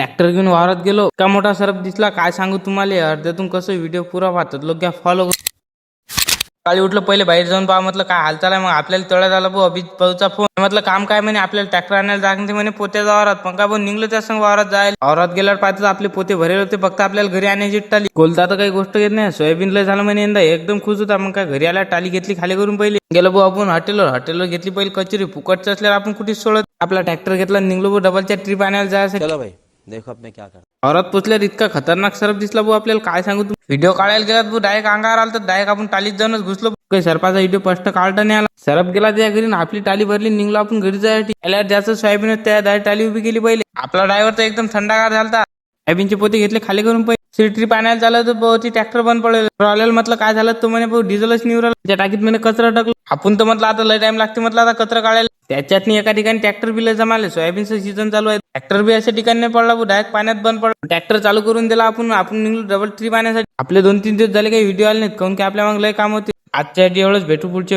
Tractor घेऊन वावरात गेलो, इतका मोठा सरप दिसला काय सांगू तुम्हाला. अर्ध्यातून कसं व्हिडिओ पुरा पाहतात लोक, घ्या फॉलो. सकाळी उठलं, पहिले बाहेर जाऊन पहा म्हटलं काय हालचाल आहे. मग आपल्याला तळ्यात आला भाऊ अभित भाऊचा फोन. म्हटलं काम काय म्हणे, आपल्याला ट्रॅक्टर आणायला जायचं म्हणे पोत्याच्या वावरात. मग काय पण निघलो त्या संग वावरात जायला. वावरात गेल्यावर पाहतात आपले पोते भरेल होते, फक्त आपल्याला घरी आणायची टाली. कोलता तर काही गोष्ट येत नाही. सोयाबीन लय झालं म्हणे यंदा, एकदम खुश होता. मग काय घरी आला, टाली घेतली खाली करून पहिले गेलो भाऊ आपण हॉटेलवर घेतली पहिले कचोरी. फुकटच असल्यावर आपण कुठेच सोडत. आपला ट्रॅक्टर घेतला, निघलो भाऊ डबलच्या ट्रिप आणायला जायचं. चलो भाई देखो अब मैं क्या कर. वावरात पोचल्यावर इतका खतरनाक सरप दिसला भाऊ आपल्याला काय सांगू. तू व्हिडिओ काढायला गेलात भाऊ, डायरेक्ट अंगावर आला तर डायरेक्ट आपण टालीत जाऊनच घुसलो. काही सरपाचा व्हिडिओ स्पष्ट काढता नाही आला. सरप गेला त्या घरी, आपली टाली भरली, निघलो आपण घरी जायसाठी. याला ज्याचं सोयाबीन त्या डायरेक्ट टाली उभी केली पहिले. आपला ड्रायव्हर तर एकदम थंडागार झालता. सोयाबीनचे पोते घेतले खाली करून पहिले. ट्रिप आणायला झालं तर भाऊ ती ट्रॅक्टर बंद पडेल. आलेलं म्हटलं काय झालं, तो म्हणे भाऊ डिझेलच निवरल. त्या टाकीत म्हणे कचरा टाकलो. आपण तर म्हटलं आता लय टाइम लागते म्हटलं आता कचरा काढायला. त्याच्यात एका ठिकाणी ट्रॅक्टर बी लय जमाले. सोयाबीनचं सीझन चालू आहे, ट्रॅक्टर बी अशा ठिकाणी नाही पडला भाऊ, डायरेक्ट पाण्यात बंद पडला. ट्रॅक्टर चालू करून दिला आपण निघलो डबल ट्रिप आणण्यासाठी. आपले 2-3 दिवस झाले काही व्हिडिओ आले नाहीत, काऊन की आपल्या मग लय काम होते. आजच्या एवढंच, भेटू पुढचे.